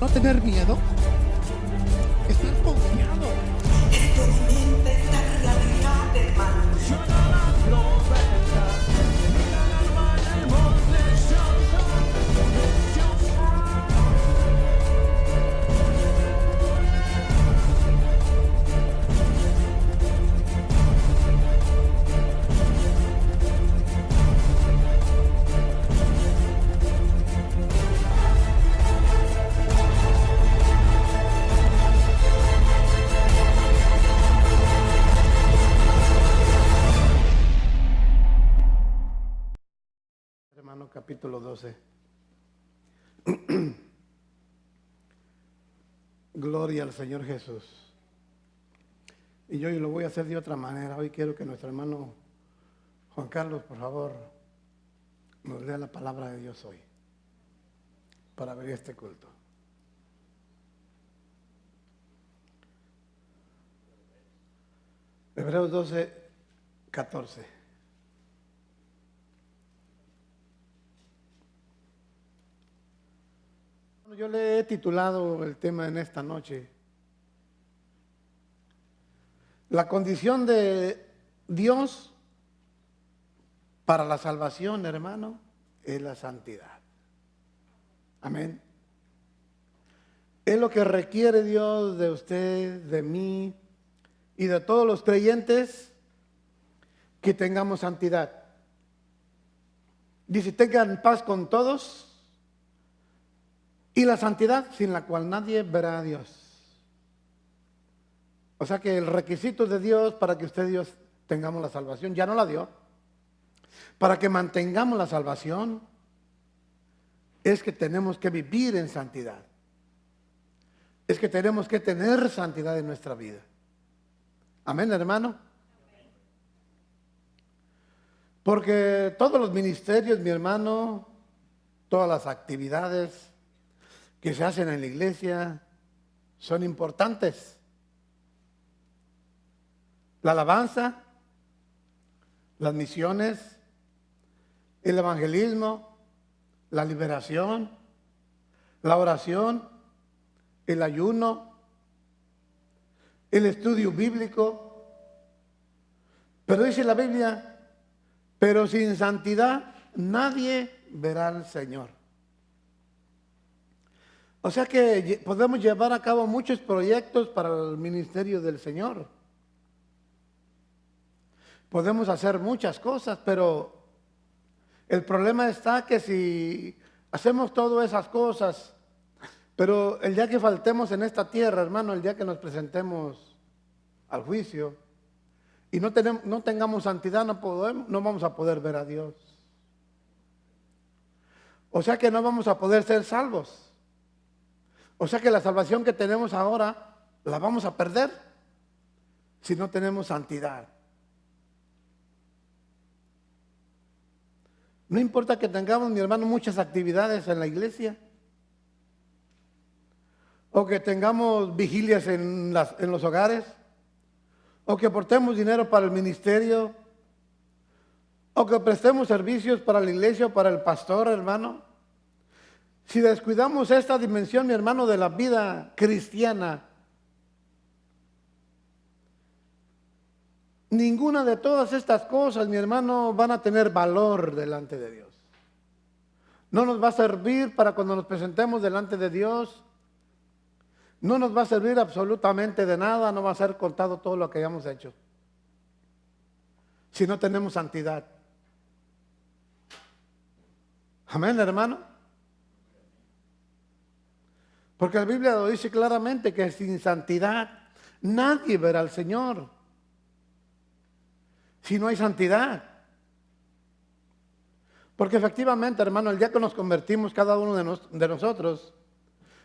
no tener miedo, estar confiado. Experimenta esta realidad, hermano. Hermano, capítulo 12. Gloria al Señor Jesús. Y yo lo voy a hacer de otra manera. Hoy quiero que nuestro hermano Juan Carlos, por favor, nos lea la palabra de Dios hoy para abrir este culto. Hebreos 12, 14. Yo le he titulado el tema en esta noche: la condición de Dios para la salvación, hermano, es la santidad. Amén. Es lo que requiere Dios de usted, de mí y de todos los creyentes, que tengamos santidad. Dice: tengan paz con todos. Y la santidad, sin la cual nadie verá a Dios. O sea que el requisito de Dios para que usted y Dios tengamos la salvación, ya no la dio. Para que mantengamos la salvación, es que tenemos que vivir en santidad. Es que tenemos que tener santidad en nuestra vida. Amén, hermano. Porque todos los ministerios, mi hermano, todas las actividades que se hacen en la iglesia son importantes. La alabanza, las misiones, el evangelismo, la liberación, la oración, el ayuno, el estudio bíblico. Pero dice la Biblia: pero sin santidad nadie verá al Señor. O sea que podemos llevar a cabo muchos proyectos para el ministerio del Señor. Podemos hacer muchas cosas, pero el problema está que si hacemos todas esas cosas, pero el día que faltemos en esta tierra, hermano, el día que nos presentemos al juicio y no tengamos santidad, no vamos a poder ver a Dios. O sea que no vamos a poder ser salvos. O sea que la salvación que tenemos ahora la vamos a perder si no tenemos santidad. No importa que tengamos, mi hermano, muchas actividades en la iglesia, o que tengamos vigilias en los hogares, o que aportemos dinero para el ministerio, o que prestemos servicios para la iglesia o para el pastor, hermano. Si descuidamos esta dimensión, mi hermano, de la vida cristiana, ninguna de todas estas cosas, mi hermano, van a tener valor delante de Dios. No nos va a servir para cuando nos presentemos delante de Dios. No nos va a servir absolutamente de nada, no va a ser contado todo lo que hayamos hecho, si no tenemos santidad. Amén, hermano. Porque la Biblia lo dice claramente que sin santidad nadie verá al Señor. Si no hay santidad. Porque efectivamente, hermano, el día que nos convertimos cada uno de nosotros,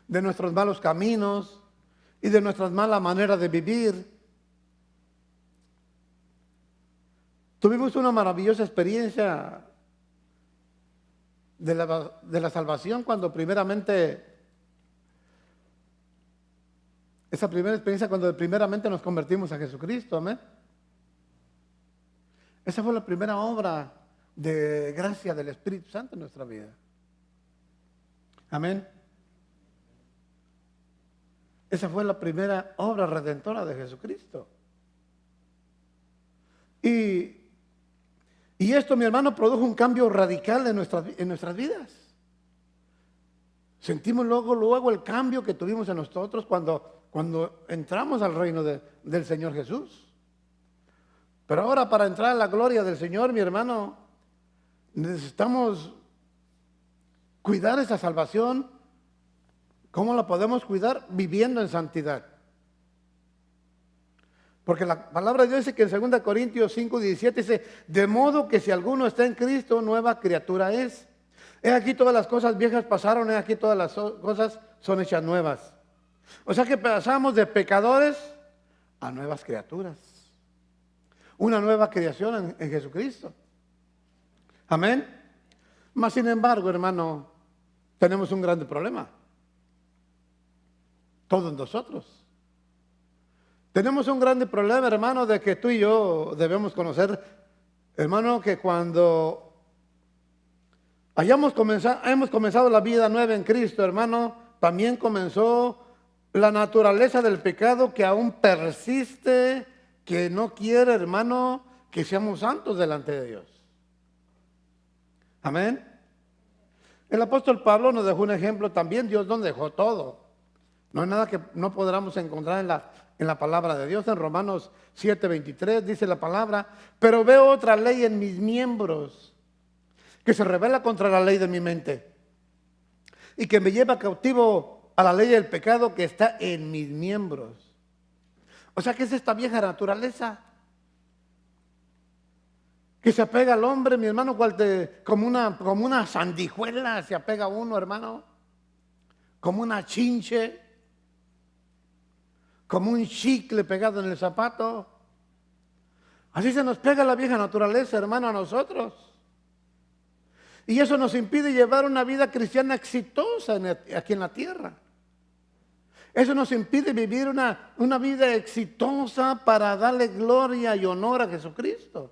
de nuestros malos caminos y de nuestras malas maneras de vivir, tuvimos una maravillosa experiencia de la salvación cuando primeramente... Esa primera experiencia cuando primeramente nos convertimos a Jesucristo, amén. Esa fue la primera obra de gracia del Espíritu Santo en nuestra vida. Amén. Esa fue la primera obra redentora de Jesucristo. Y esto, mi hermano, produjo un cambio radical en nuestras vidas. Sentimos luego el cambio que tuvimos en nosotros cuando entramos al reino del Señor Jesús. Pero ahora, para entrar a la gloria del Señor, mi hermano, necesitamos cuidar esa salvación. ¿Cómo la podemos cuidar? Viviendo en santidad. Porque la palabra de Dios dice que en 2 Corintios 5:17 dice, de modo que si alguno está en Cristo, nueva criatura es. He aquí todas las cosas viejas pasaron, he aquí todas las cosas son hechas nuevas. O sea que pasamos de pecadores a nuevas criaturas. Una nueva creación en Jesucristo. Amén. Mas sin embargo, hermano, tenemos un grande problema. Todos nosotros. Tenemos un grande problema, hermano, de que tú y yo debemos conocer, hermano, que cuando hemos comenzado la vida nueva en Cristo, hermano, también comenzó la naturaleza del pecado que aún persiste, que no quiere, hermano, que seamos santos delante de Dios. Amén. El apóstol Pablo nos dejó un ejemplo también. Dios nos dejó todo. No hay nada que no podamos encontrar en la palabra de Dios. En Romanos 7:23 dice la palabra, pero veo otra ley en mis miembros que se revela contra la ley de mi mente y que me lleva cautivo a la ley del pecado que está en mis miembros. O sea, ¿qué es esta vieja naturaleza? Que se apega al hombre, mi hermano, como una sandijuela se apega a uno, hermano. Como una chinche. Como un chicle pegado en el zapato. Así se nos pega la vieja naturaleza, hermano, a nosotros. Y eso nos impide llevar una vida cristiana exitosa aquí en la tierra. Eso nos impide vivir una vida exitosa para darle gloria y honor a Jesucristo.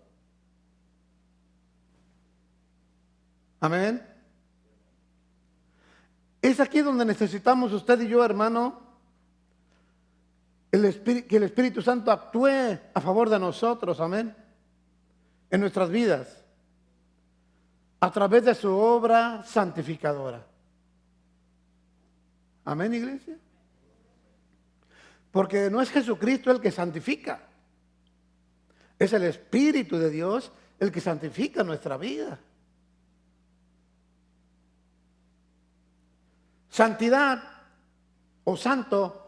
Amén. Es aquí donde necesitamos usted y yo, hermano, que el Espíritu Santo actúe a favor de nosotros, amén, en nuestras vidas, a través de su obra santificadora. Amén, iglesia. Porque no es Jesucristo el que santifica, es el Espíritu de Dios el que santifica nuestra vida. Santidad o santo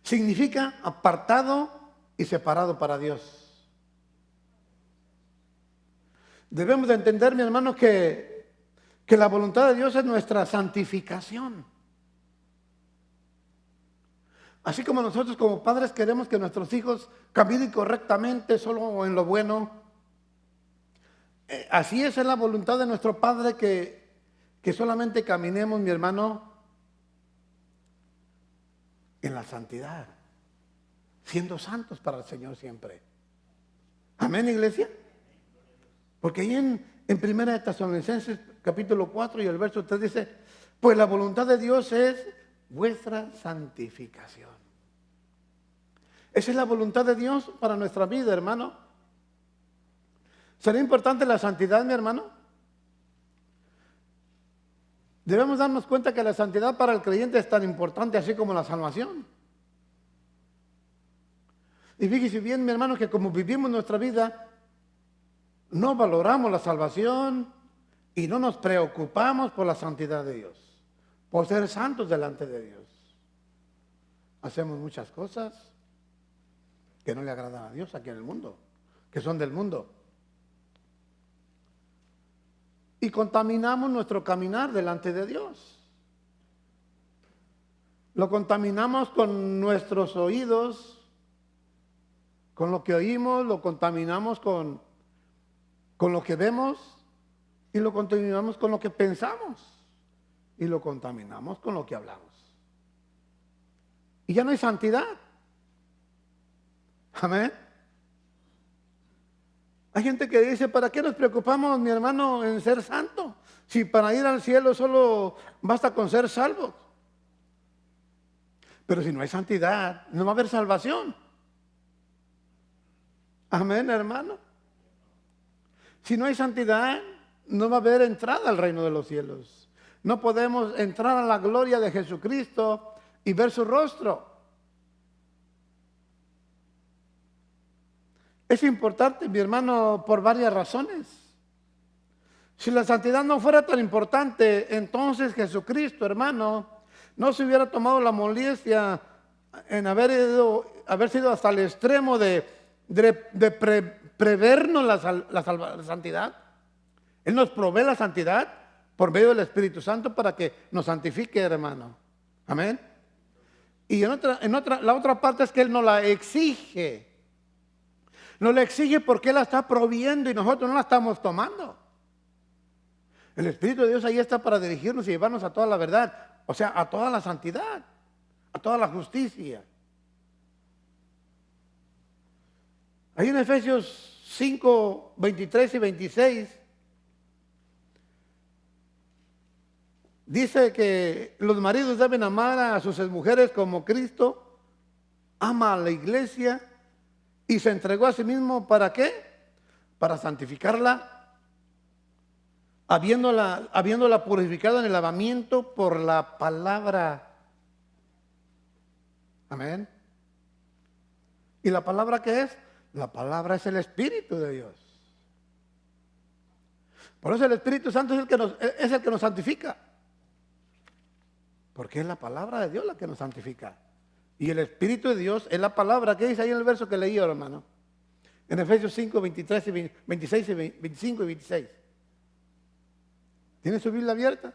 significa apartado y separado para Dios. Debemos de entender, mi hermano, que la voluntad de Dios es nuestra santificación. Así como nosotros como padres queremos que nuestros hijos caminen correctamente solo en lo bueno, así es la voluntad de nuestro Padre que solamente caminemos, mi hermano, en la santidad, siendo santos para el Señor siempre. Amén, iglesia. Porque ahí en 1 Tesalonicenses capítulo 4 y el verso 3 dice, pues la voluntad de Dios es vuestra santificación. Esa es la voluntad de Dios para nuestra vida, hermano. ¿Será importante la santidad, mi hermano? Debemos darnos cuenta que la santidad para el creyente es tan importante así como la salvación. Y fíjese bien, mi hermano, que como vivimos nuestra vida, no valoramos la salvación y no nos preocupamos por la santidad de Dios, por ser santos delante de Dios. Hacemos muchas cosas que no le agradan a Dios aquí en el mundo, que son del mundo. Y contaminamos nuestro caminar delante de Dios. Lo contaminamos con nuestros oídos, con lo que oímos, lo contaminamos con lo que vemos y lo contaminamos con lo que pensamos y lo contaminamos con lo que hablamos. Y ya no hay santidad. Amén. Hay gente que dice, ¿para qué nos preocupamos, mi hermano, en ser santo? Si para ir al cielo solo basta con ser salvos. Pero si no hay santidad, no va a haber salvación. Amén, hermano. Si no hay santidad, no va a haber entrada al reino de los cielos. No podemos entrar a la gloria de Jesucristo y ver su rostro. Es importante, mi hermano, por varias razones. Si la santidad no fuera tan importante, entonces Jesucristo, hermano, no se hubiera tomado la molestia en haber sido hasta el extremo de prevernos la santidad. Él nos provee la santidad por medio del Espíritu Santo para que nos santifique, hermano. Amén. Y la otra parte es que Él nos la exige. Nos la exige porque Él la está proveyendo y nosotros no la estamos tomando. El Espíritu de Dios ahí está para dirigirnos y llevarnos a toda la verdad. O sea, a toda la santidad, a toda la justicia. Ahí en Efesios 5, 23 y 26, dice que los maridos deben amar a sus mujeres como Cristo ama a la iglesia y se entregó a sí mismo, ¿para qué? Para santificarla, habiéndola purificado en el lavamiento por la palabra. Amén. ¿Y la palabra qué es? La palabra es el Espíritu de Dios. Por eso el Espíritu Santo es el que nos santifica. Porque es la palabra de Dios la que nos santifica. Y el Espíritu de Dios es la palabra. ¿Qué dice ahí en el verso que leí, hermano? En Efesios 5, 23 y 26 y 25 y 26. ¿Tiene su Biblia abierta?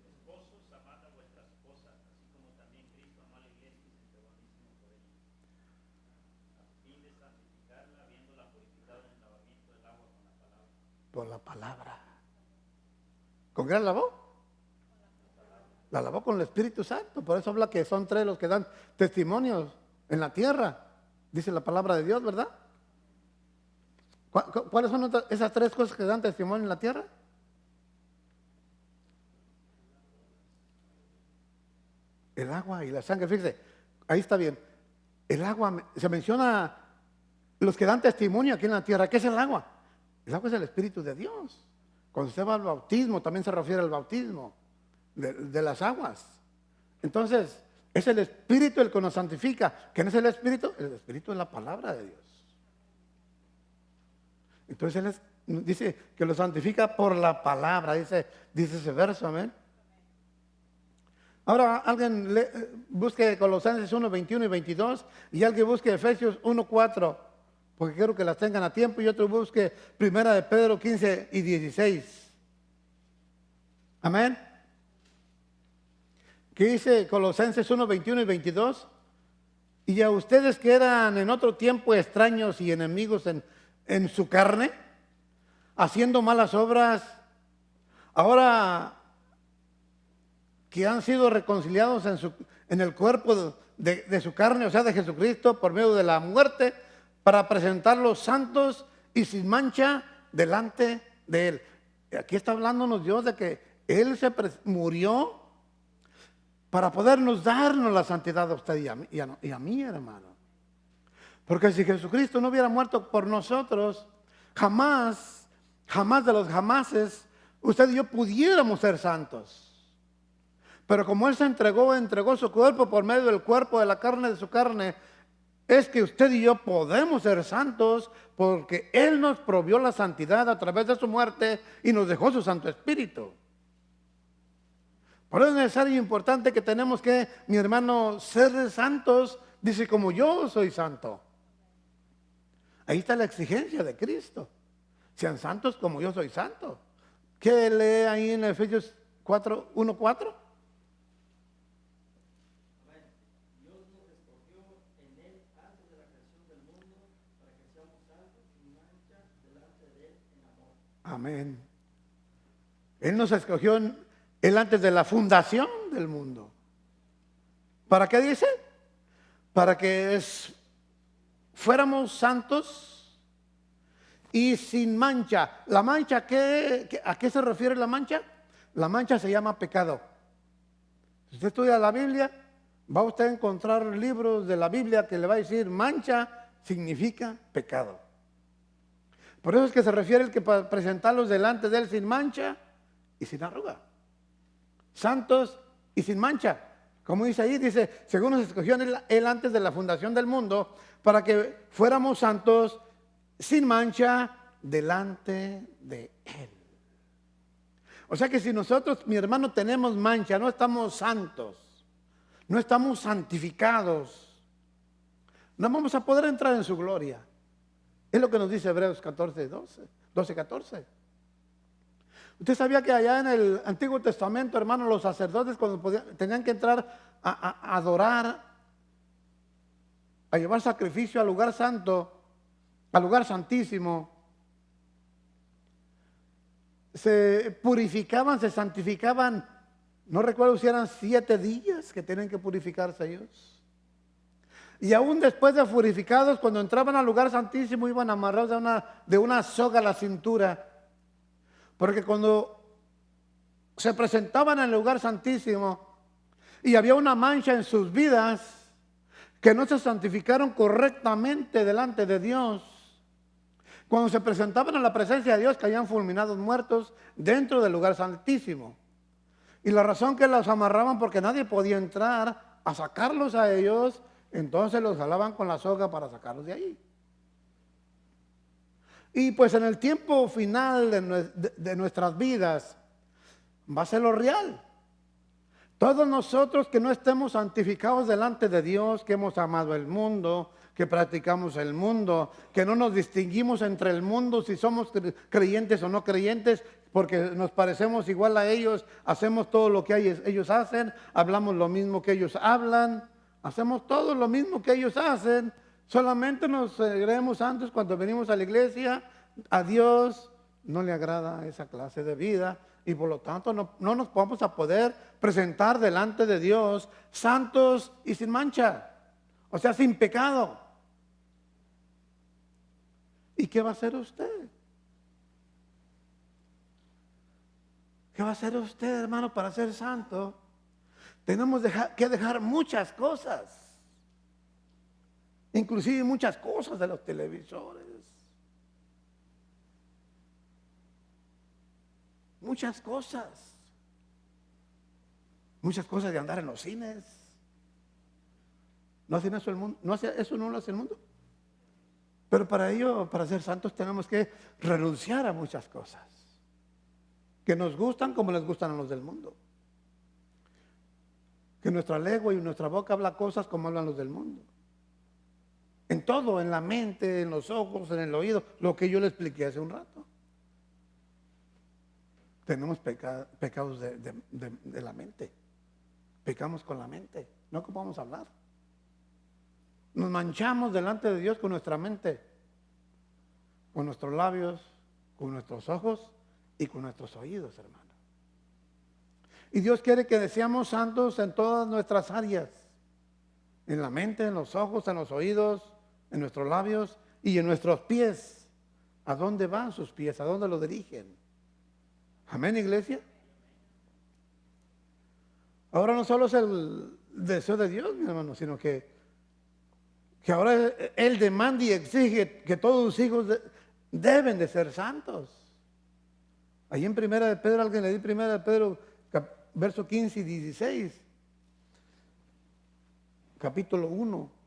Esposos, amad a vuestras esposas, así como también Cristo amó a la iglesia y se entregó a sí mismo por ella, a fin de santificarla, habiéndola purificado en el lavamiento del agua con la palabra. Por la palabra. ¿Con qué la lavó? La lavó con el Espíritu Santo. Por eso habla que son tres los que dan testimonios en la tierra. Dice la palabra de Dios, ¿verdad? ¿Cuáles son esas tres cosas que dan testimonio en la tierra? El agua y la sangre. Fíjese, ahí está bien. El agua, se menciona los que dan testimonio aquí en la tierra. ¿Qué es el agua? El agua es el Espíritu de Dios. Cuando usted va al bautismo, también se refiere al bautismo de las aguas. Entonces, es el Espíritu el que nos santifica. ¿Quién es el Espíritu? El Espíritu es la palabra de Dios. Entonces, Él dice que lo santifica por la palabra. Dice ese verso, amén. Ahora alguien busque Colosenses 1, 21 y 22 y alguien busque Efesios 1, 4, porque quiero que las tengan a tiempo, y otro busque Primera de Pedro 15 y 16. Amén. ¿Qué dice Colosenses 1, 21 y 22? Y a ustedes que eran en otro tiempo extraños y enemigos en su carne, haciendo malas obras, ahora que han sido reconciliados en el cuerpo de su carne, o sea, de Jesucristo, por medio de la muerte, para presentarlos santos y sin mancha delante de Él. Aquí está hablándonos Dios de que Él murió para podernos darnos la santidad a usted y a mí, hermano. Porque si Jesucristo no hubiera muerto por nosotros, jamás de los jamases, usted y yo pudiéramos ser santos. Pero como Él se entregó su cuerpo por medio del cuerpo, de la carne de su carne, es que usted y yo podemos ser santos porque Él nos provió la santidad a través de su muerte y nos dejó su Santo Espíritu. Por eso es necesario y importante que tenemos que, mi hermano, ser santos, dice, como yo soy santo. Ahí está la exigencia de Cristo. Sean santos como yo soy santo. ¿Qué lee ahí en Efesios 1, 4? Amén. Él nos escogió Él antes de la fundación del mundo. ¿Para qué dice? Para que fuéramos santos y sin mancha. ¿La mancha a qué se refiere la mancha? La mancha se llama pecado. Si usted estudia la Biblia, va usted a encontrar libros de la Biblia que le va a decir mancha significa pecado. Por eso es que se refiere el que para presentarlos delante de él sin mancha y sin arruga, santos y sin mancha. Como dice ahí, dice, según nos escogió él antes de la fundación del mundo, para que fuéramos santos sin mancha delante de él. O sea que si nosotros, mi hermano, tenemos mancha, no estamos santos, no estamos santificados, no vamos a poder entrar en su gloria. Es lo que nos dice Hebreos 12:14. Usted sabía que allá en el Antiguo Testamento, hermano, los sacerdotes cuando tenían que entrar a adorar, a llevar sacrificio al lugar santo, al lugar santísimo, se purificaban, se santificaban. No recuerdo si eran 7 días que tenían que purificarse ellos. Y aún después de purificados, cuando entraban al lugar santísimo, iban amarrados de una soga a la cintura. Porque cuando se presentaban en el lugar santísimo y había una mancha en sus vidas, que no se santificaron correctamente delante de Dios, cuando se presentaban a la presencia de Dios, caían fulminados muertos dentro del lugar santísimo. Y la razón que los amarraban porque nadie podía entrar a sacarlos a ellos, entonces los jalaban con la soga para sacarlos de ahí. Y pues en el tiempo final de nuestras vidas va a ser lo real. Todos nosotros que no estemos santificados delante de Dios, que hemos amado el mundo, que practicamos el mundo, que no nos distinguimos entre el mundo si somos creyentes o no creyentes, porque nos parecemos igual a ellos, hacemos todo lo que ellos hacen, hablamos lo mismo que ellos hablan, hacemos todo lo mismo que ellos hacen, solamente nos creemos santos cuando venimos a la iglesia. A Dios no le agrada esa clase de vida y por lo tanto no nos vamos a poder presentar delante de Dios santos y sin mancha, o sea, sin pecado. ¿Y qué va a hacer usted? ¿Qué va a hacer usted, hermano, para ser santo? Tenemos que dejar muchas cosas, inclusive muchas cosas de los televisores, muchas cosas de andar en los cines. ¿No hacen eso el mundo? ¿Eso no lo hace el mundo? Pero para ello, para ser santos, tenemos que renunciar a muchas cosas que nos gustan como les gustan a los del mundo. Que nuestra lengua y nuestra boca habla cosas como hablan los del mundo. En todo, en la mente, en los ojos, en el oído, lo que yo le expliqué hace un rato. Tenemos pecados de la mente. Pecamos con la mente, no como vamos a hablar. Nos manchamos delante de Dios con nuestra mente, con nuestros labios, con nuestros ojos y con nuestros oídos, hermano. Y Dios quiere que seamos santos en todas nuestras áreas, en la mente, en los ojos, en los oídos, en nuestros labios y en nuestros pies. ¿A dónde van sus pies? ¿A dónde los dirigen? Amén, iglesia. Ahora no solo es el deseo de Dios, mi hermano, sino que ahora Él demanda y exige que todos sus hijos deben de ser santos. Ahí en Primera de Pedro, alguien le di Primera de Pedro, verso 15 y 16, capítulo 1.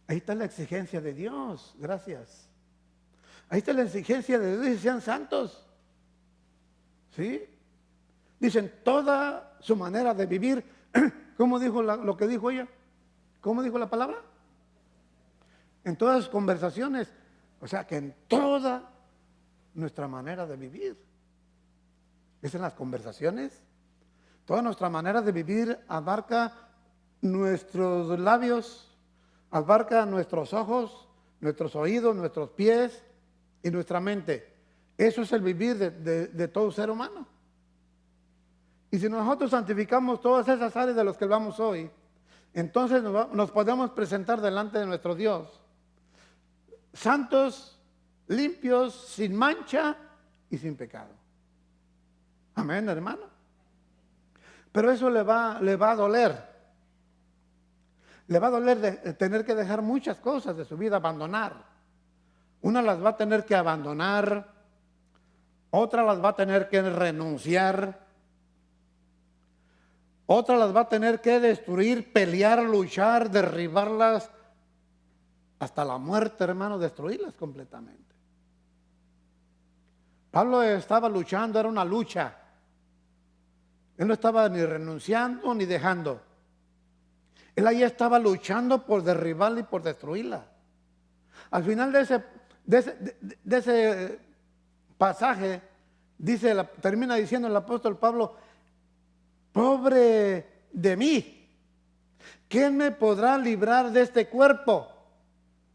Ahí está la exigencia de Dios, gracias. Ahí está la exigencia de Dios, dice, sean santos. ¿Sí? Dicen toda su manera de vivir. ¿Cómo dijo lo que dijo ella? ¿Cómo dijo la palabra? En todas sus conversaciones. O sea que en toda nuestra manera de vivir. ¿Es en las conversaciones? Toda nuestra manera de vivir abarca nuestros labios, abarca nuestros ojos, nuestros oídos, nuestros pies y nuestra mente. Eso es el vivir de todo ser humano. Y si nosotros santificamos todas esas áreas de las que hablamos hoy, entonces nos podemos presentar delante de nuestro Dios santos, limpios, sin mancha y sin pecado. Amén, hermano. Pero eso le va a doler. Le va a doler de tener que dejar muchas cosas de su vida, abandonar. Una las va a tener que abandonar, otra las va a tener que renunciar, otra las va a tener que destruir, pelear, luchar, derribarlas hasta la muerte, hermano, destruirlas completamente. Pablo estaba luchando, era una lucha. Él no estaba ni renunciando ni dejando. Él ahí estaba luchando por derribarla y por destruirla. Al final de ese pasaje, termina diciendo el apóstol Pablo: pobre de mí, ¿quién me podrá librar de este cuerpo?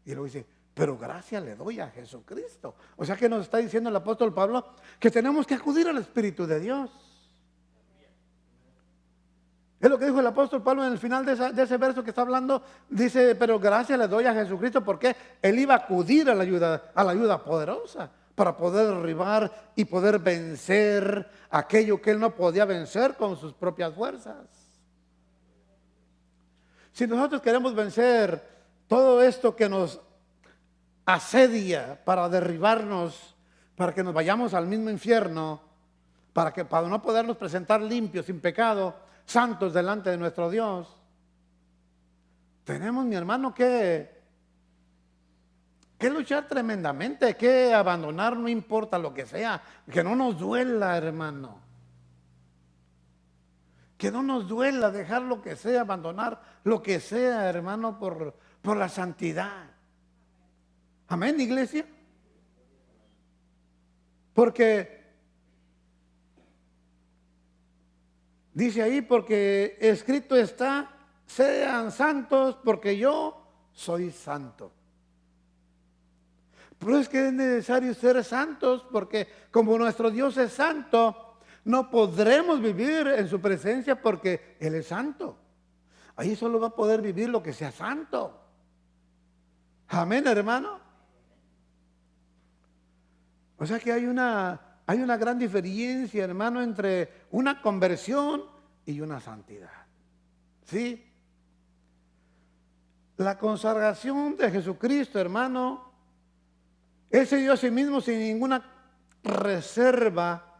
Y luego dice: pero gracias le doy a Jesucristo. O sea que nos está diciendo el apóstol Pablo que tenemos que acudir al Espíritu de Dios. Es lo que dijo el apóstol Pablo en el final de ese verso que está hablando. Dice: pero gracias le doy a Jesucristo, porque él iba a acudir a la ayuda poderosa para poder derribar y poder vencer aquello que él no podía vencer con sus propias fuerzas. Si nosotros queremos vencer todo esto que nos asedia para derribarnos, para que nos vayamos al mismo infierno, para no podernos presentar limpios, sin pecado, santos delante de nuestro Dios, tenemos, mi hermano, que luchar tremendamente, que abandonar, no importa lo que sea, que no nos duela, hermano, que no nos duela dejar lo que sea, abandonar lo que sea, hermano, por la santidad. Amén, iglesia. Porque dice ahí: porque escrito está, sean santos porque yo soy santo. Pero es que es necesario ser santos, porque como nuestro Dios es santo, no podremos vivir en su presencia porque Él es santo. Ahí solo va a poder vivir lo que sea santo. Amén, hermano. O sea que hay una gran diferencia, hermano, entre una conversión y una santidad. ¿Sí? La consagración de Jesucristo, hermano, Él se dio a sí mismo sin ninguna reserva.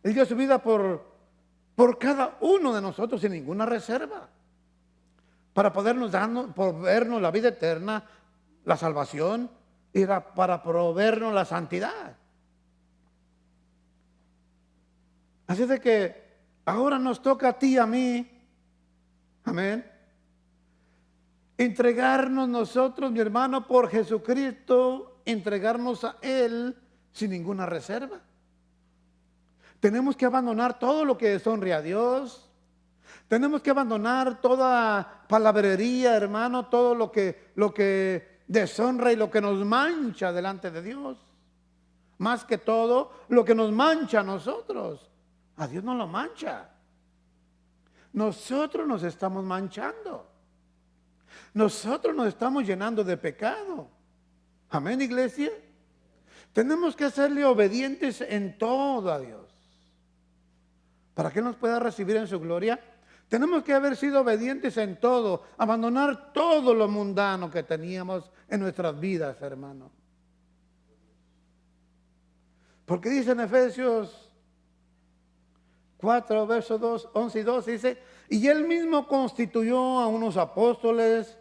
Él dio su vida por cada uno de nosotros sin ninguna reserva, para podernos proveernos la vida eterna, la salvación, y para proveernos la santidad. Así de que ahora nos toca a ti y a mí, amén, entregarnos nosotros, mi hermano, por Jesucristo, entregarnos a Él sin ninguna reserva. Tenemos que abandonar todo lo que deshonre a Dios. Tenemos que abandonar toda palabrería, hermano, todo lo que deshonra y lo que nos mancha delante de Dios. Más que todo, lo que nos mancha a nosotros. A Dios no lo mancha. Nosotros nos estamos manchando. Nosotros nos estamos llenando de pecado. Amén, iglesia. Tenemos que serle obedientes en todo a Dios, para que Él nos pueda recibir en su gloria. Tenemos que haber sido obedientes en todo, abandonar todo lo mundano que teníamos en nuestras vidas, hermano. Porque dice en Efesios 4, versos 11 y 12, dice: y Él mismo constituyó a unos apóstoles,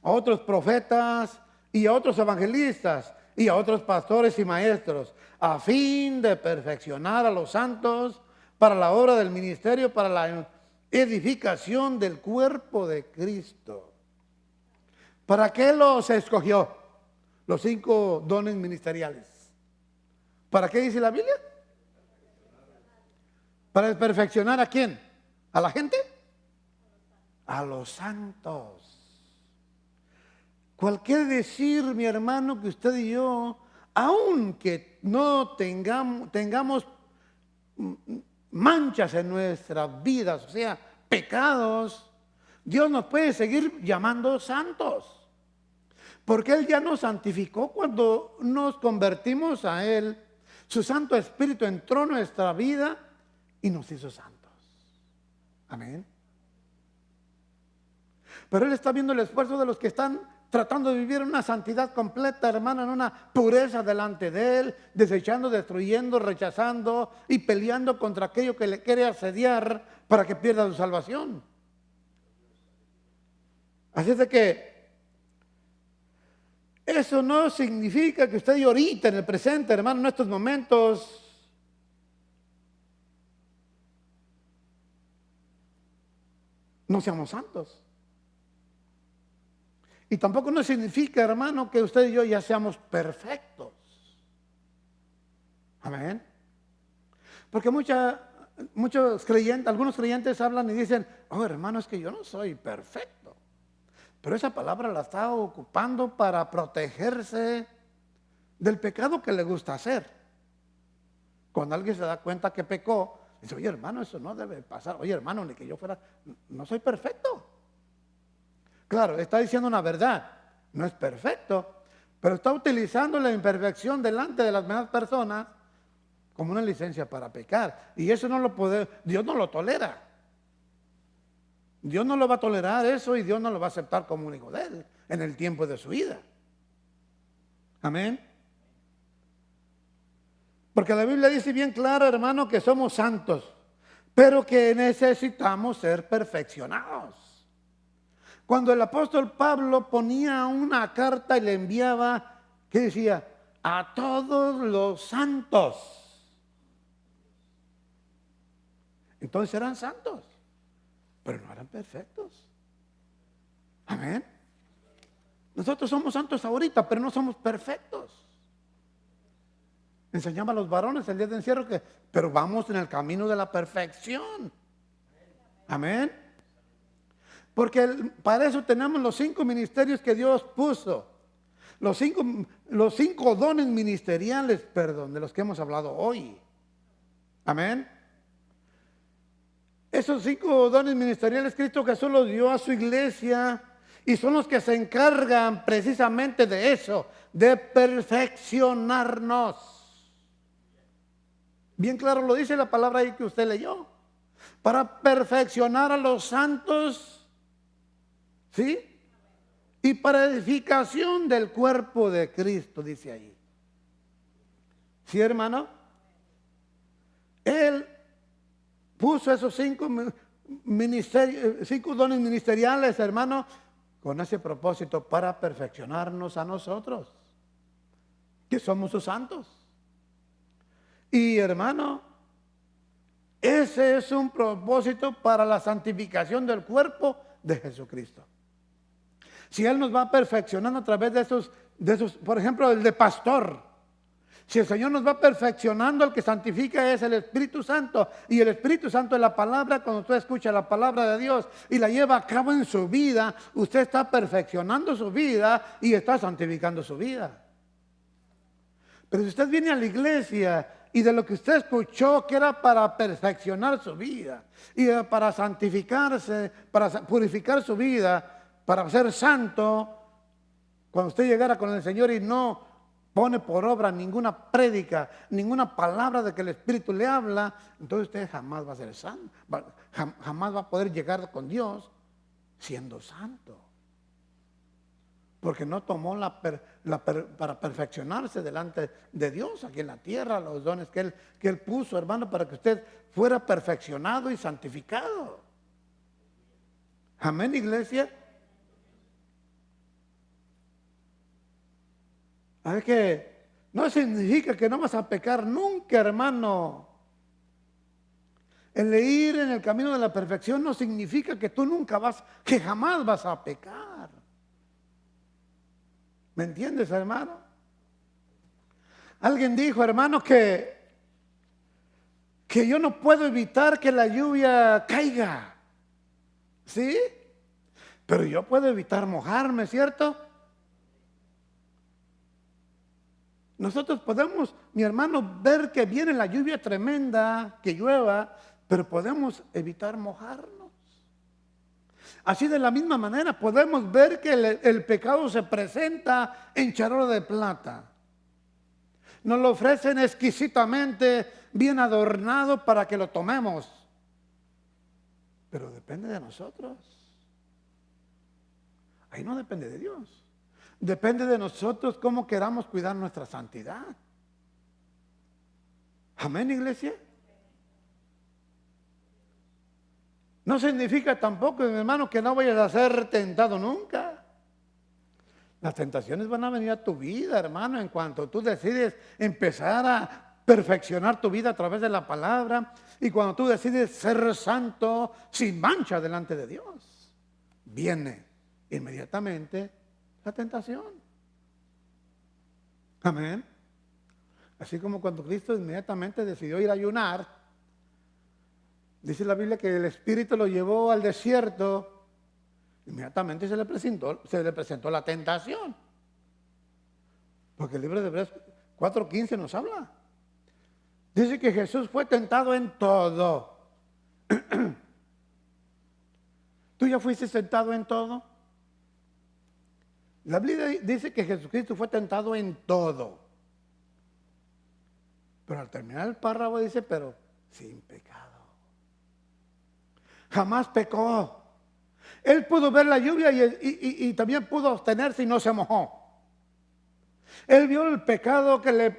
a otros profetas y a otros evangelistas y a otros pastores y maestros, a fin de perfeccionar a los santos para la obra del ministerio, para la edificación del cuerpo de Cristo. ¿Para qué los escogió? Los 5 dones ministeriales. ¿Para qué dice la Biblia? ¿Para perfeccionar a quién? ¿A la gente? A los santos. ¿Cuál quiere decir, mi hermano, que usted y yo, aunque no tengamos manchas en nuestras vidas, o sea, pecados, Dios nos puede seguir llamando santos? Porque Él ya nos santificó cuando nos convertimos a Él. Su Santo Espíritu entró en nuestra vida y nos hizo santos. Amén. Pero Él está viendo el esfuerzo de los que están tratando de vivir una santidad completa, hermano, en una pureza delante de Él, desechando, destruyendo, rechazando y peleando contra aquello que le quiere asediar para que pierda su salvación. Así es de que eso no significa que usted y ahorita, en el presente, hermano, en estos momentos, no seamos santos. Y tampoco no significa, hermano, que usted y yo ya seamos perfectos. Amén. Porque muchos creyentes, algunos creyentes hablan y dicen, oh hermano, es que yo no soy perfecto. Pero esa palabra la está ocupando para protegerse del pecado que le gusta hacer. Cuando alguien se da cuenta que pecó, dice, oye hermano, eso no debe pasar. Oye hermano, ni que yo fuera, no soy perfecto. Claro, está diciendo una verdad, no es perfecto, pero está utilizando la imperfección delante de las demás personas como una licencia para pecar. Y eso no lo puede, Dios no lo tolera. Dios no lo va a tolerar eso y Dios no lo va a aceptar como un hijo de Él en el tiempo de su vida. Amén. Porque la Biblia dice bien claro, hermano, que somos santos, pero que necesitamos ser perfeccionados. Cuando el apóstol Pablo ponía una carta y le enviaba, ¿qué decía? A todos los santos. Entonces eran santos, pero no eran perfectos. Amén. Nosotros somos santos ahorita, pero no somos perfectos. Enseñaba a los varones el día de encierro pero vamos en el camino de la perfección. Amén. Porque para eso tenemos los 5 ministerios que Dios puso. Los cinco dones ministeriales, de los que hemos hablado hoy. Amén. Esos 5 dones ministeriales Cristo Jesús los dio a su iglesia y son los que se encargan precisamente de eso, de perfeccionarnos. Bien claro lo dice la palabra ahí que usted leyó. Para perfeccionar a los santos, ¿sí? Y para edificación del cuerpo de Cristo, dice ahí. ¿Sí, hermano? Él puso esos 5 dones ministeriales, hermano, con ese propósito para perfeccionarnos a nosotros, que somos sus santos. Y hermano, ese es un propósito para la santificación del cuerpo de Jesucristo. Si Él nos va perfeccionando a través de esos, por ejemplo, el de pastor. Si el Señor nos va perfeccionando, el que santifica es el Espíritu Santo. Y el Espíritu Santo es la palabra. Cuando usted escucha la palabra de Dios y la lleva a cabo en su vida, usted está perfeccionando su vida y está santificando su vida. Pero si usted viene a la iglesia y de lo que usted escuchó que era para perfeccionar su vida y para santificarse, para purificar su vida, para ser santo, cuando usted llegara con el Señor y no pone por obra ninguna prédica, ninguna palabra de que el Espíritu le habla, entonces usted jamás va a ser santo, jamás va a poder llegar con Dios siendo santo. Porque no tomó para perfeccionarse delante de Dios aquí en la tierra, los dones que Él puso, hermano, para que usted fuera perfeccionado y santificado. Amén, iglesia. Es que no significa que no vas a pecar nunca, hermano. El ir en el camino de la perfección no significa que tú que jamás vas a pecar. ¿Me entiendes, hermano? Alguien dijo, hermano, que yo no puedo evitar que la lluvia caiga. ¿Sí? Pero yo puedo evitar mojarme, ¿cierto? Nosotros podemos, mi hermano, ver que viene la lluvia tremenda, que llueva, pero podemos evitar mojarnos. Así de la misma manera podemos ver que el pecado se presenta en charola de plata. Nos lo ofrecen exquisitamente, bien adornado para que lo tomemos. Pero depende de nosotros. Ahí no depende de Dios. Depende de nosotros cómo queramos cuidar nuestra santidad. Amén, iglesia. No significa tampoco, mi hermano, que no vayas a ser tentado nunca. Las tentaciones van a venir a tu vida, hermano, en cuanto tú decides empezar a perfeccionar tu vida a través de la palabra y cuando tú decides ser santo sin mancha delante de Dios. Viene inmediatamente la tentación. Amén. Así como cuando Cristo inmediatamente decidió ir a ayunar, dice la Biblia que el Espíritu lo llevó al desierto. Inmediatamente se le presentó la tentación. Porque el libro de Hebreos 4:15 nos habla. Dice que Jesús fue tentado en todo. ¿Tú ya fuiste tentado en todo? La Biblia dice que Jesucristo fue tentado en todo. Pero al terminar el párrafo dice, pero sin pecado. Jamás pecó. Él pudo ver la lluvia y también pudo abstenerse y no se mojó. Él vio el pecado que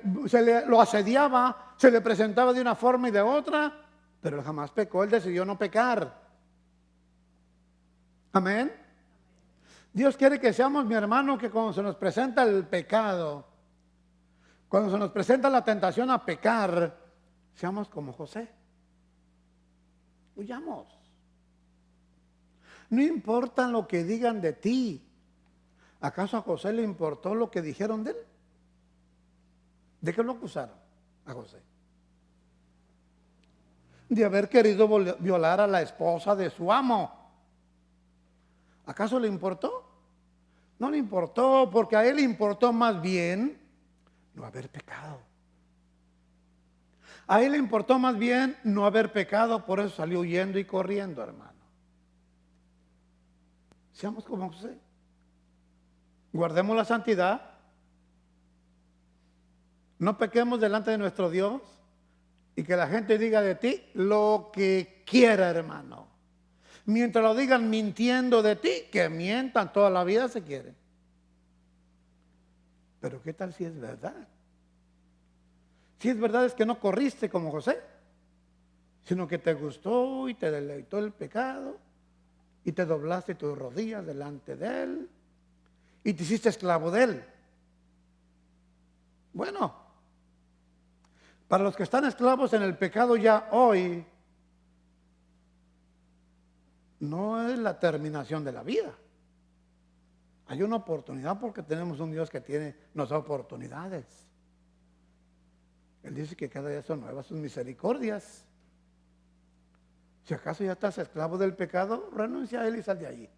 lo asediaba, se le presentaba de una forma y de otra, pero él jamás pecó, él decidió no pecar. Amén. Dios quiere que seamos, mi hermano, que cuando se nos presenta el pecado, cuando se nos presenta la tentación a pecar, seamos como José. Huyamos. No importa lo que digan de ti. ¿Acaso a José le importó lo que dijeron de él? ¿De qué lo acusaron a José? De haber querido violar a la esposa de su amo. ¿Acaso le importó? No le importó, porque a él le importó más bien no haber pecado. A él le importó más bien no haber pecado, por eso salió huyendo y corriendo, hermano. Seamos como José. Guardemos la santidad. No pequemos delante de nuestro Dios. Y que la gente diga de ti lo que quiera, hermano. Mientras lo digan mintiendo de ti, que mientan toda la vida si quieren. Pero ¿qué tal si es verdad? Si es verdad es que no corriste como José, sino que te gustó y te deleitó el pecado y te doblaste tus rodillas delante de él y te hiciste esclavo de él. Bueno, para los que están esclavos en el pecado ya hoy, no es la terminación de la vida. Hay una oportunidad porque tenemos un Dios que nos da oportunidades. Él dice que cada día son nuevas sus misericordias. Si acaso ya estás esclavo del pecado, renuncia a él y sal de allí.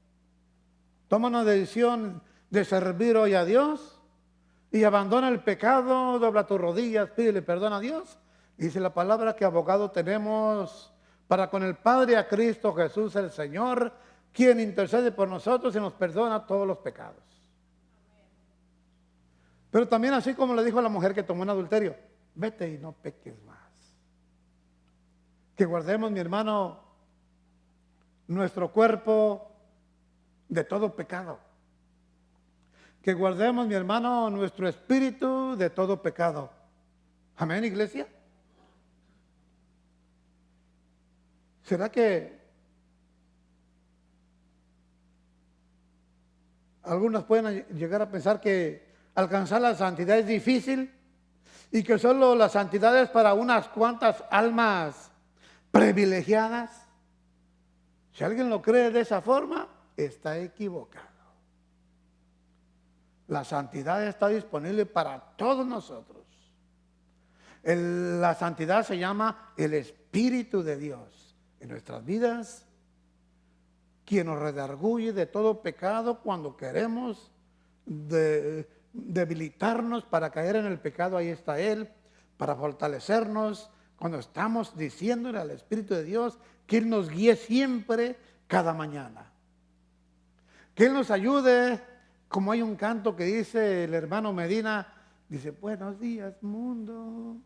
Toma una decisión de servir hoy a Dios y abandona el pecado, dobla tus rodillas, pídele perdón a Dios. Dice la palabra que abogado tenemos para con el Padre, a Cristo Jesús el Señor, quien intercede por nosotros y nos perdona todos los pecados. Pero también así como le dijo a la mujer que tomó un adulterio, vete y no peques más. Que guardemos, mi hermano, nuestro cuerpo de todo pecado. Que guardemos, mi hermano, nuestro espíritu de todo pecado. Amén, iglesia. ¿Será que algunos pueden llegar a pensar que alcanzar la santidad es difícil y que solo la santidad es para unas cuantas almas privilegiadas? Si alguien lo cree de esa forma, está equivocado. La santidad está disponible para todos nosotros. La santidad se llama el Espíritu de Dios en nuestras vidas, quien nos redarguye de todo pecado cuando queremos debilitarnos para caer en el pecado. Ahí está Él, para fortalecernos cuando estamos diciéndole al Espíritu de Dios que Él nos guíe siempre, cada mañana. Que Él nos ayude, como hay un canto que dice el hermano Medina, dice, buenos días mundo,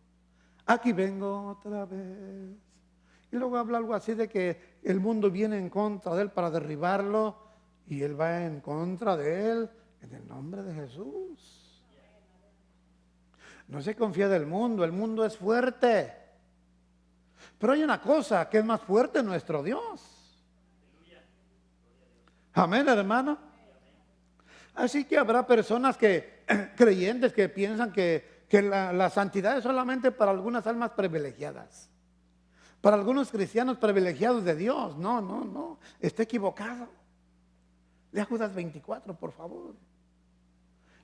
aquí vengo otra vez. Y luego habla algo así de que el mundo viene en contra de Él para derribarlo y Él va en contra de Él en el nombre de Jesús. No se confía del mundo, el mundo es fuerte. Pero hay una cosa que es más fuerte, nuestro Dios. Amén, hermano. Así que habrá personas que, creyentes, que piensan que la santidad es solamente para algunas almas privilegiadas. Para algunos cristianos privilegiados de Dios. No, no, no. Está equivocado. Lea Judas 24, por favor.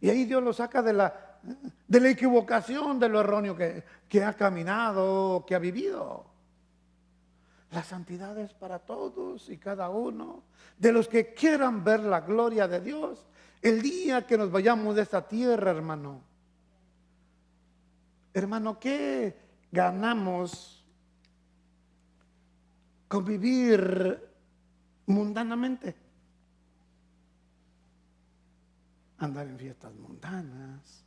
Y ahí Dios lo saca de la equivocación, de lo erróneo que ha caminado, que ha vivido. La santidad es para todos y cada uno de los que quieran ver la gloria de Dios el día que nos vayamos de esta tierra, hermano. Hermano, ¿qué ganamos con vivir mundanamente? Andar en fiestas mundanas,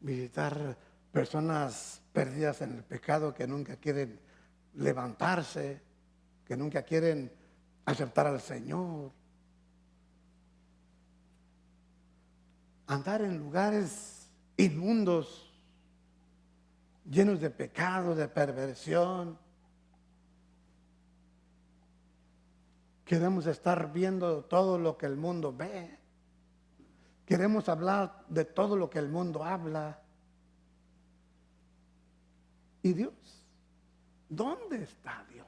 visitar personas perdidas en el pecado que nunca quieren levantarse, que nunca quieren aceptar al Señor. Andar en lugares inmundos, llenos de pecado, de perversión. Queremos estar viendo todo lo que el mundo ve. Queremos hablar de todo lo que el mundo habla. ¿Y Dios? ¿Dónde está Dios?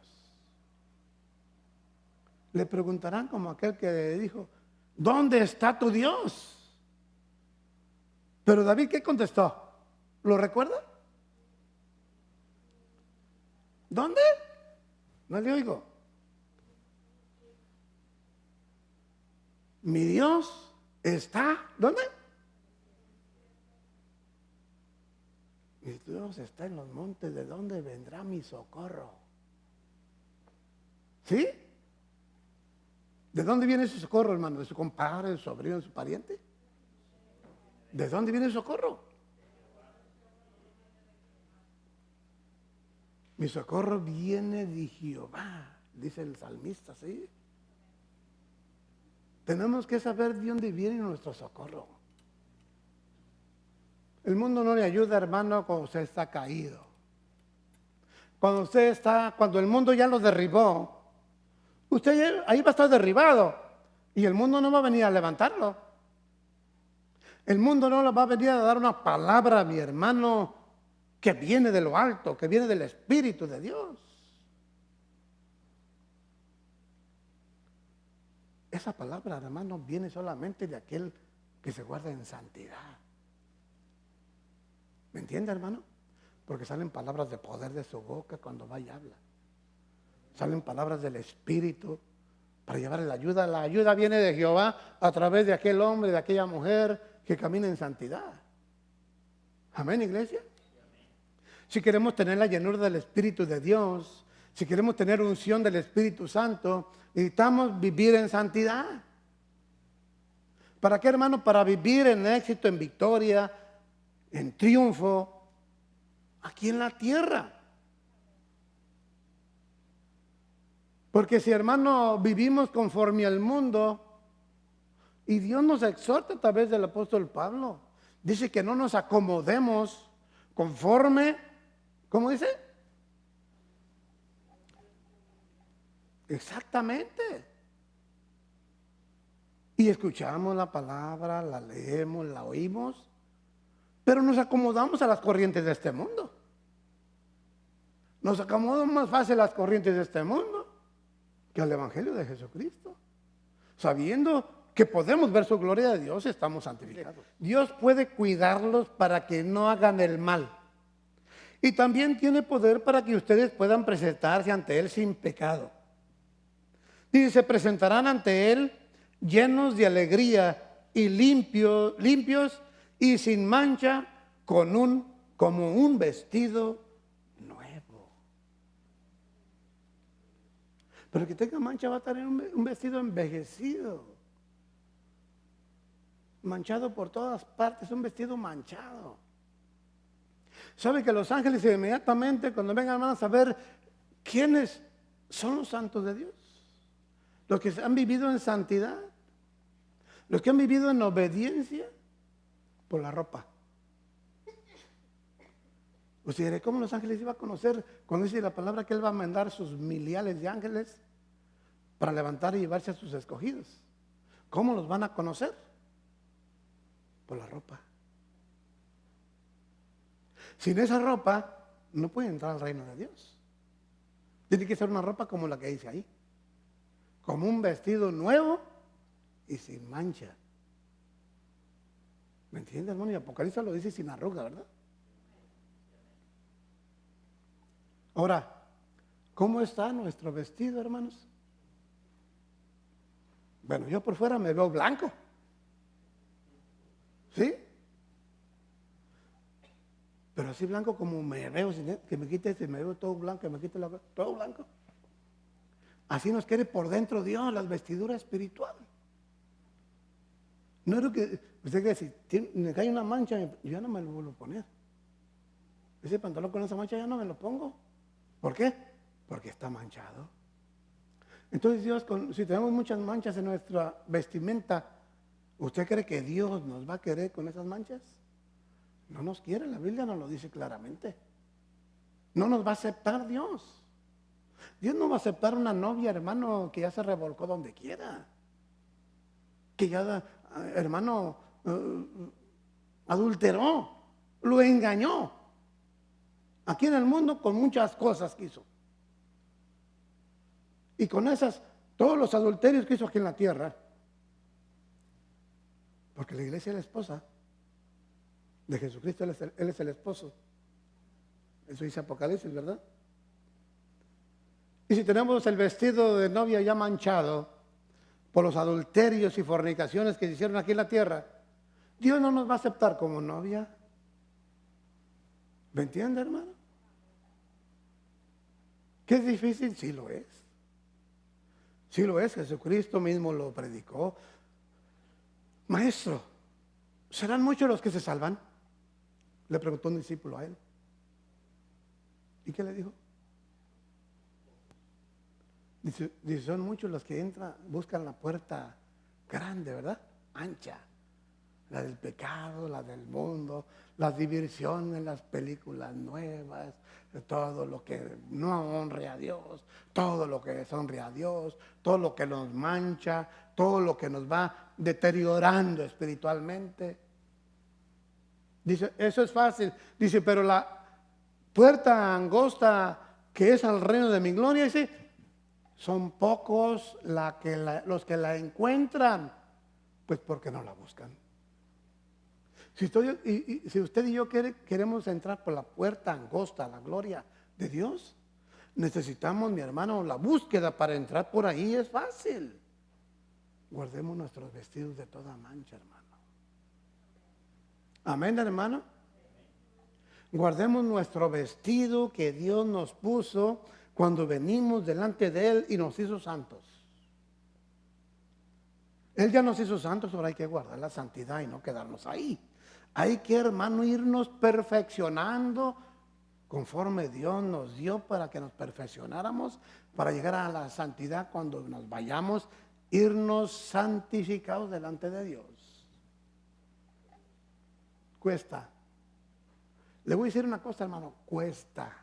Le preguntarán como aquel que dijo, ¿dónde está tu Dios? Pero David, ¿qué contestó? ¿Lo recuerda? ¿Dónde? No le oigo. Mi Dios está, ¿dónde? Mi Dios está en los montes, ¿de dónde vendrá mi socorro? ¿Sí? ¿De dónde viene ese socorro, hermano? ¿De su compadre, de su sobrino, de su pariente? ¿De dónde viene el socorro? Mi socorro viene de Jehová, dice el salmista, ¿sí? Tenemos que saber de dónde viene nuestro socorro. El mundo no le ayuda, hermano, cuando usted está caído. Cuando el mundo ya lo derribó, usted ahí va a estar derribado y el mundo no va a venir a levantarlo. El mundo no le va a venir a dar una palabra a mi hermano que viene de lo alto, que viene del Espíritu de Dios. Esa palabra, hermano, viene solamente de aquel que se guarda en santidad. ¿Me entiende, hermano? Porque salen palabras de poder de su boca cuando va y habla. Salen palabras del Espíritu para llevarle la ayuda. La ayuda viene de Jehová a través de aquel hombre, de aquella mujer que camina en santidad. Amén, iglesia. Si queremos tener la llenura del Espíritu de Dios, si queremos tener unción del Espíritu Santo, necesitamos vivir en santidad. ¿Para qué, hermano? Para vivir en éxito, en victoria, en triunfo, aquí en la tierra. Porque si, hermano, vivimos conforme al mundo, y Dios nos exhorta a través del apóstol Pablo, dice que no nos acomodemos conforme, ¿cómo dice? Exactamente. Y escuchamos la palabra, la leemos, la oímos, pero nos acomodamos a las corrientes de este mundo. Nos acomodamos más fácil a las corrientes de este mundo que al Evangelio de Jesucristo. Sabiendo que podemos ver su gloria de Dios, estamos santificados. Dios puede cuidarlos para que no hagan el mal. Y también tiene poder para que ustedes puedan presentarse ante Él sin pecado. Y se presentarán ante Él llenos de alegría y limpios y sin mancha, como un vestido nuevo. Pero el que tenga mancha va a tener un vestido envejecido. manchado por todas partes, un vestido manchado. ¿Sabe que los ángeles inmediatamente cuando vengan van a saber quiénes son los santos de Dios? Los que han vivido en santidad, los que han vivido en obediencia, por la ropa. Usted dirá, ¿cómo los ángeles iba a conocer cuando dice la palabra que Él va a mandar sus miliares de ángeles para levantar y llevarse a sus escogidos? ¿Cómo los van a conocer? Por la ropa. Sin esa ropa no puede entrar al reino de Dios. Tiene que ser una ropa como la que dice ahí, como un vestido nuevo y sin mancha. ¿Me entiendes, hermano? Y Apocalipsis lo dice sin arruga, ¿verdad? Ahora, ¿cómo está nuestro vestido, hermanos? Bueno, yo por fuera me veo blanco. ¿Sí? Pero así blanco como me veo, que me quite, me veo todo blanco, que me quite todo blanco. Así nos quiere por dentro Dios, la vestidura espiritual. No es lo que, usted que si me cae una mancha, yo ya no me lo vuelvo a poner. Ese pantalón con esa mancha ya no me lo pongo. ¿Por qué? Porque está manchado. Entonces Dios, si tenemos muchas manchas en nuestra vestimenta, ¿usted cree que Dios nos va a querer con esas manchas? No nos quiere, la Biblia nos lo dice claramente. No nos va a aceptar Dios. Dios no va a aceptar una novia, hermano, que ya se revolcó donde quiera. Que ya, hermano, adulteró, lo engañó. Aquí en el mundo con muchas cosas que hizo. Y con esas, todos los adulterios que hizo aquí en la tierra. Porque la iglesia es la esposa de Jesucristo, Él es el esposo. Eso dice Apocalipsis, ¿verdad? Y si tenemos el vestido de novia ya manchado por los adulterios y fornicaciones que se hicieron aquí en la tierra, Dios no nos va a aceptar como novia. ¿Me entiende, hermano? ¿Qué es difícil? Sí lo es. Sí lo es, Jesucristo mismo lo predicó. Maestro, ¿serán muchos los que se salvan? Le preguntó un discípulo a él. ¿Y qué le dijo? Dice, son muchos los que entran, buscan la puerta grande, ¿verdad? Ancha. La del pecado, la del mundo, las diversiones, las películas nuevas, todo lo que no honre a Dios, todo lo que deshonre a Dios, todo lo que nos mancha, todo lo que nos va deteriorando espiritualmente. Dice, eso es fácil. Dice, pero la puerta angosta que es al reino de mi gloria, dice, son pocos los que la encuentran, pues porque no la buscan. Si usted y yo queremos entrar por la puerta angosta a la gloria de Dios, necesitamos, mi hermano, la búsqueda para entrar por ahí es fácil. Guardemos nuestros vestidos de toda mancha, hermano. Amén, hermano. Guardemos nuestro vestido que Dios nos puso cuando venimos delante de Él y nos hizo santos. Él ya nos hizo santos, ahora hay que guardar la santidad y no quedarnos ahí. Hay que, hermano, irnos perfeccionando conforme Dios nos dio para que nos perfeccionáramos, para llegar a la santidad cuando nos vayamos, irnos santificados delante de Dios. Cuesta. Le voy a decir una cosa, hermano, cuesta.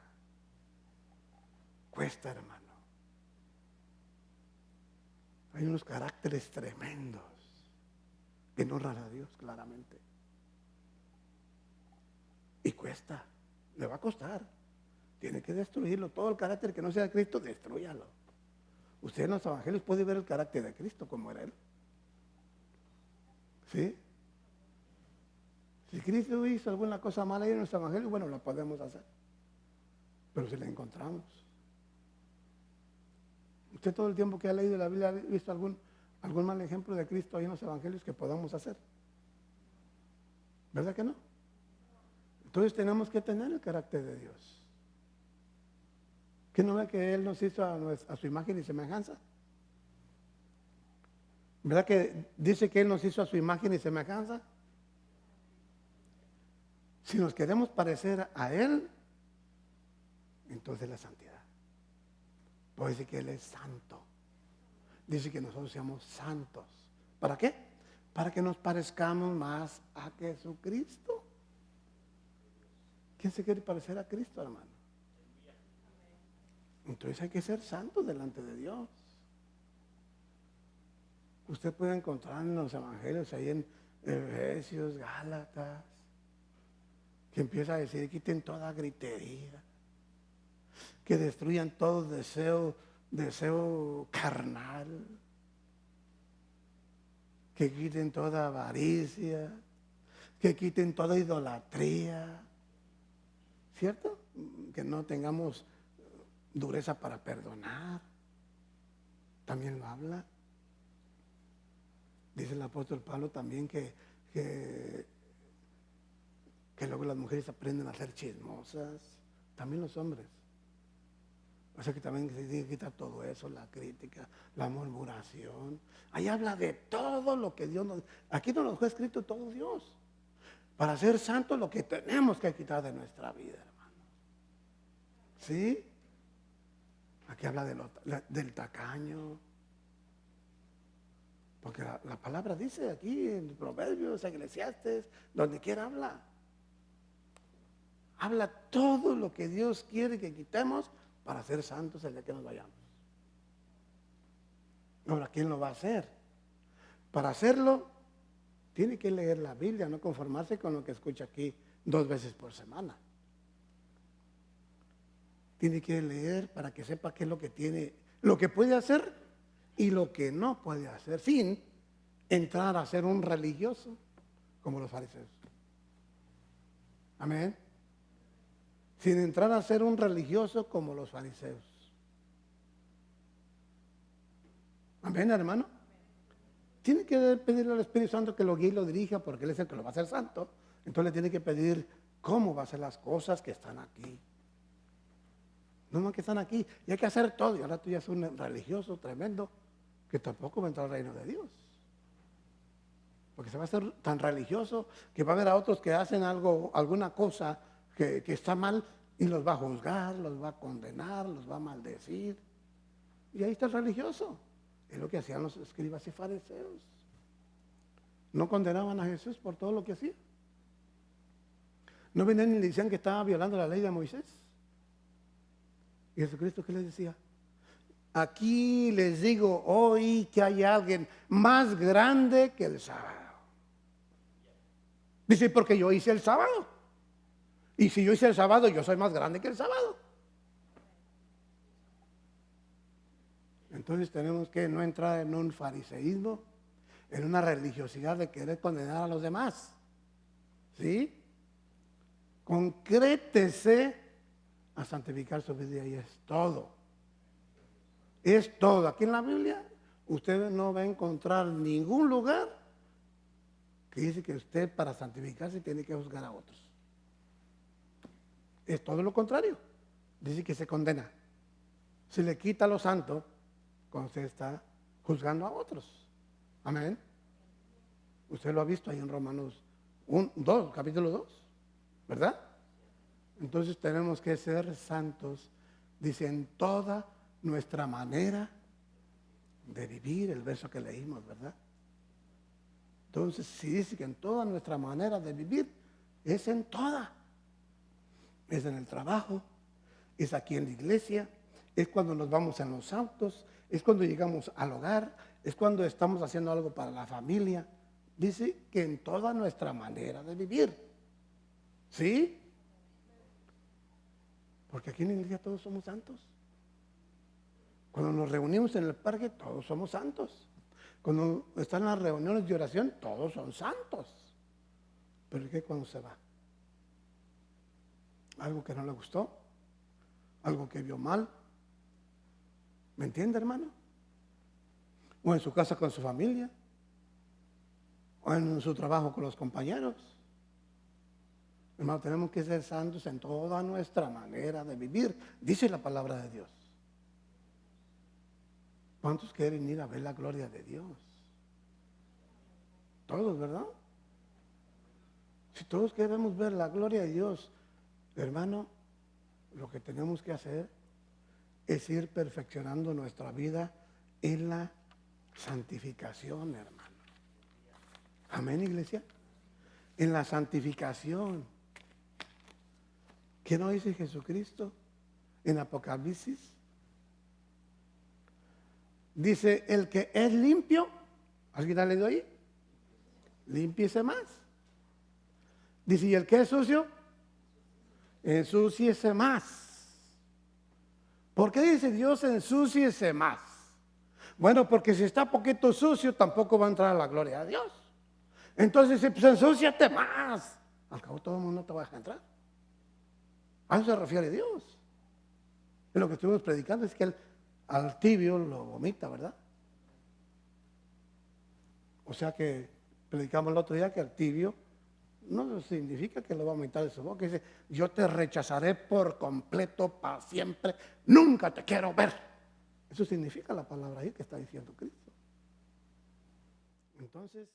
Cuesta, hermano. Hay unos caracteres tremendos que no honran a Dios claramente. Y cuesta, le va a costar. Tiene que destruirlo. Todo el carácter que no sea de Cristo, destrúyalo. Usted en los evangelios puede ver el carácter de Cristo como era Él. ¿Sí? Si Cristo hizo alguna cosa mala ahí en los evangelios, bueno, la podemos hacer. Pero si la encontramos. Usted todo el tiempo que ha leído la Biblia ha visto algún mal ejemplo de Cristo ahí en los evangelios que podamos hacer. ¿Verdad que no? Entonces tenemos que tener el carácter de Dios. ¿Que no ve que Él nos hizo a su imagen y semejanza? ¿Verdad que dice que Él nos hizo a su imagen y semejanza? Si nos queremos parecer a Él, entonces la santidad. Puede decir que Él es santo. Dice que nosotros seamos santos. ¿Para qué? Para que nos parezcamos más a Jesucristo. ¿Quién se quiere parecer a Cristo, hermano? Entonces hay que ser santos delante de Dios. Usted puede encontrar en los evangelios, ahí en Efesios, Gálatas, que empieza a decir, quiten toda gritería, que destruyan todo deseo carnal, que quiten toda avaricia, que quiten toda idolatría, ¿cierto? Que no tengamos dureza para perdonar, también lo habla. Dice el apóstol Pablo también que luego las mujeres aprenden a ser chismosas, también los hombres. O sea que también se tiene que quitar todo eso, la crítica, la murmuración. Ahí habla de todo lo que Dios nos... Aquí nos lo dejó escrito todo Dios. Para ser santos lo que tenemos que quitar de nuestra vida, hermano. ¿Sí? Aquí habla del tacaño. Porque la palabra dice aquí en Proverbios, Eclesiastes, donde quiera habla. Habla todo lo que Dios quiere que quitemos para ser santos el día que nos vayamos. Ahora, ¿quién lo va a hacer? Para hacerlo, tiene que leer la Biblia, no conformarse con lo que escucha aquí 2 veces por semana. Tiene que leer para que sepa qué es lo que tiene, lo que puede hacer y lo que no puede hacer, sin entrar a ser un religioso como los fariseos. Amén. Sin entrar a ser un religioso como los fariseos. Amén, hermano. Tiene que pedirle al Espíritu Santo que lo guíe y lo dirija, porque Él es el que lo va a hacer santo. Entonces le tiene que pedir cómo va a hacer las cosas que están aquí. No más que están aquí. Y hay que hacer todo. Y ahora tú ya eres un religioso tremendo que tampoco va a entrar al reino de Dios. Porque se va a hacer tan religioso que va a haber a otros que hacen alguna cosa que está mal y los va a juzgar, los va a condenar, los va a maldecir. Y ahí está el religioso. Es lo que hacían los escribas y fariseos. No condenaban a Jesús por todo lo que hacía. No venían ni le decían que estaba violando la ley de Moisés. ¿Y Jesucristo qué les decía? Aquí les digo hoy que hay alguien más grande que el sábado. Dice, porque yo hice el sábado. Y si yo hice el sábado, yo soy más grande que el sábado. Entonces tenemos que no entrar en un fariseísmo, en una religiosidad de querer condenar a los demás. ¿Sí? Concrétese a santificar su vida y es todo. Es todo. Aquí en la Biblia usted no va a encontrar ningún lugar que dice que usted para santificarse tiene que juzgar a otros. Es todo lo contrario. Dice que se condena. Se le quita lo santo cuando usted está juzgando a otros. Amén. Usted lo ha visto ahí en Romanos 2, capítulo 2, ¿verdad? Entonces tenemos que ser santos, dice, en toda nuestra manera de vivir, el verso que leímos, ¿verdad? Entonces, si dice que en toda nuestra manera de vivir, es en toda. Es en el trabajo, es aquí en la iglesia, es cuando nos vamos en los autos, es cuando llegamos al hogar, es cuando estamos haciendo algo para la familia. Dice que en toda nuestra manera de vivir. ¿Sí? Porque aquí en la iglesia todos somos santos. Cuando nos reunimos en el parque, todos somos santos. Cuando están las reuniones de oración, todos son santos. Pero ¿qué cuando se va? Algo que no le gustó, algo que vio mal. ¿Me entiende, hermano? O en su casa con su familia, o en su trabajo con los compañeros. Hermano, tenemos que ser santos en toda nuestra manera de vivir, dice la palabra de Dios. ¿Cuántos quieren ir a ver la gloria de Dios? Todos, ¿verdad? Si todos queremos ver la gloria de Dios, hermano, lo que tenemos que hacer es ir perfeccionando nuestra vida en la santificación, hermano. Amén, iglesia. En la santificación. ¿Qué no dice Jesucristo en Apocalipsis? Dice, el que es limpio, ¿alguien ha leído ahí? Límpiese más. Dice, y el que es sucio, ensúciese más. ¿Por qué dice Dios ensúciese más? Bueno, porque si está poquito sucio, tampoco va a entrar a la gloria de Dios. Entonces, pues ensúciate más. Al cabo todo el mundo te va a dejar entrar. A eso se refiere Dios. Y lo que estuvimos predicando es que al tibio lo vomita, ¿verdad? O sea que predicamos el otro día que al tibio no significa que lo va a vomitar de su boca. Dice, yo te rechazaré por completo para siempre. Nunca te quiero ver. Eso significa la palabra ahí que está diciendo Cristo. Entonces...